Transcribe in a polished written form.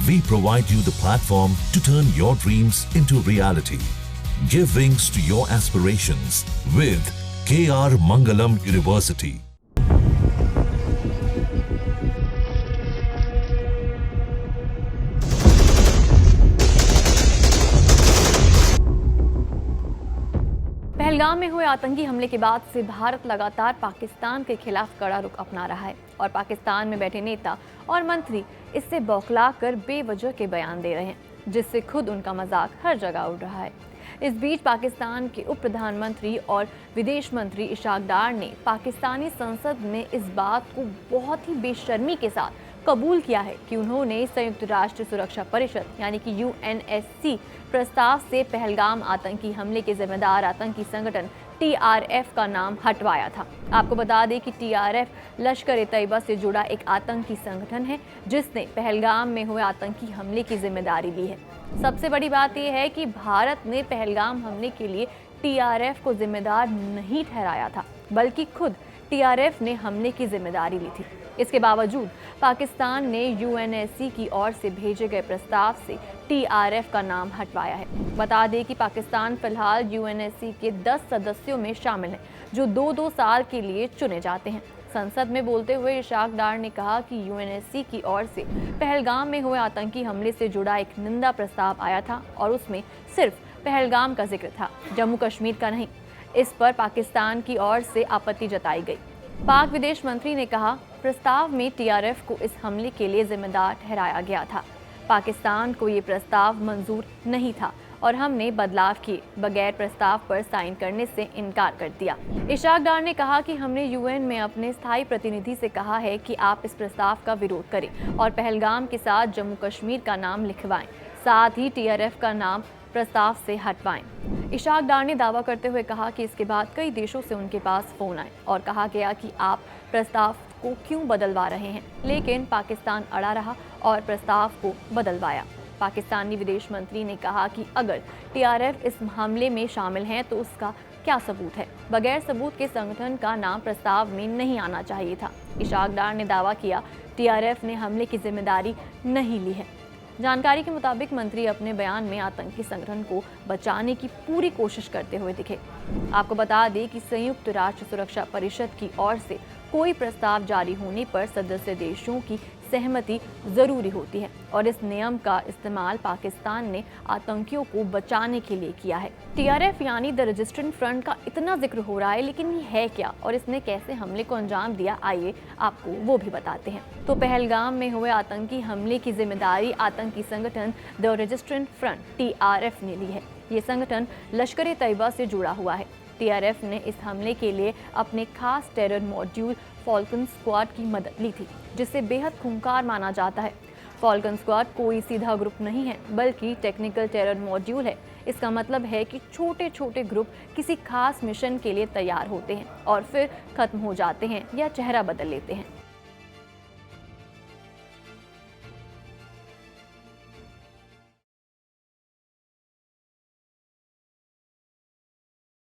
We provide you the platform to turn your dreams into reality. Give wings to your aspirations with KR Mangalam University. Pahalgam में हुए आतंकी हमले के बाद से भारत लगातार पाकिस्तान के खिलाफ कड़ा रुख अपना रहा है और पाकिस्तान में बैठे नेता और मंत्री इससे बौखलाकर बेवजह के बयान दे रहे हैं, जिससे खुद उनका मजाक हर जगह उड़ रहा है। इस बीच पाकिस्तान के उप प्रधानमंत्री और विदेश मंत्री इशाक डार ने पाकिस्तानी संसद में इस बात को बहुत ही बेशर्मी के साथ कबूल किया है कि उन्होंने संयुक्त राष्ट्र सुरक्षा परिषद यानी कि यूएनएससी प्रस्ताव से पहलगाम आतंकी हमले के जिम्मेदार आतंकी संगठन टीआरएफ का नाम हटवाया था। आपको बता दें कि टीआरएफ लश्कर ए तैयबा से जुड़ा एक आतंकी संगठन है जिसने पहलगाम में हुए आतंकी हमले की जिम्मेदारी ली है। सबसे बड़ी बात यह है कि भारत ने पहलगाम हमले के लिए टीआरएफ को जिम्मेदार नहीं ठहराया था, बल्कि खुद टीआरएफ ने हमले की जिम्मेदारी ली थी। इसके बावजूद पाकिस्तान ने यूएनएससी की ओर से भेजे गए प्रस्ताव से टीआरएफ का नाम हटवाया है। बता दें कि पाकिस्तान फिलहाल यूएनएससी के 10 सदस्यों में शामिल है जो 2-2 साल के लिए चुने जाते हैं। संसद में बोलते हुए इशाक डार ने कहा कि यूएनएससी की ओर से पहलगाम में हुए आतंकी हमले से जुड़ा एक निंदा प्रस्ताव आया था और उसमें सिर्फ पहलगाम का जिक्र था, जम्मू कश्मीर का नहीं। इस पर पाकिस्तान की ओर से आपत्ति जताई गई। पाक विदेश मंत्री ने कहा, प्रस्ताव में टीआरएफ को इस हमले के लिए जिम्मेदार ठहराया गया था। पाकिस्तान को ये प्रस्ताव मंजूर नहीं था और हमने बदलाव किए बगैर प्रस्ताव पर साइन करने से इनकार कर दिया। इशाक डार ने कहा कि हमने यूएन में अपने स्थायी प्रतिनिधि से कहा है कि आप इस प्रस्ताव का विरोध करें और पहलगाम के साथ जम्मू कश्मीर का नाम लिखवाएं, साथ ही टीआरएफ का नाम प्रस्ताव से हटवाएं। इशाक डार ने दावा करते हुए कहा कि इसके बाद कई देशों से उनके पास फोन आए और कहा गया कि आप प्रस्ताव को क्यों बदलवा रहे हैं, लेकिन पाकिस्तान अड़ा रहा और प्रस्ताव को बदलवाया। पाकिस्तानी विदेश मंत्री ने कहा कि अगर टीआरएफ इस हमले में शामिल हैं तो उसका क्या सबूत है। बगैर सबूत के संगठन का नाम प्रस्ताव में नहीं आना चाहिए था। इशाक डार ने दावा किया, टीआरएफ ने हमले की जिम्मेदारी नहीं ली है। जानकारी के मुताबिक मंत्री अपने बयान में आतंकी संगठन को बचाने की पूरी कोशिश करते हुए दिखे। आपको बता दें कि संयुक्त राष्ट्र सुरक्षा परिषद की ओर से कोई प्रस्ताव जारी होने पर सदस्य देशों की सहमति जरूरी होती है और इस नियम का इस्तेमाल पाकिस्तान ने आतंकियों को बचाने के लिए किया है। टीआरएफ यानी द रेजिस्टेंट फ्रंट का इतना जिक्र हो रहा है, लेकिन ये है क्या और इसने कैसे हमले को अंजाम दिया, आइए आपको वो भी बताते हैं। तो पहलगाम में हुए आतंकी हमले की जिम्मेदारी आतंकी संगठन द रेजिस्टेंट फ्रंट टीआरएफ ने ली है। ये संगठन लश्कर ए तैयबा से जुड़ा हुआ है। टीआरएफ ने इस हमले के लिए अपने खास टेरर मॉड्यूल फॉल्कन स्क्वाड की मदद ली थी, जिसे बेहद खूंखार माना जाता है। फॉल्कन स्क्वाड कोई सीधा ग्रुप नहीं है, बल्कि टेक्निकल टेरर मॉड्यूल है। इसका मतलब है कि छोटे छोटे ग्रुप किसी खास मिशन के लिए तैयार होते हैं और फिर खत्म हो जाते हैं या चेहरा बदल लेते हैं।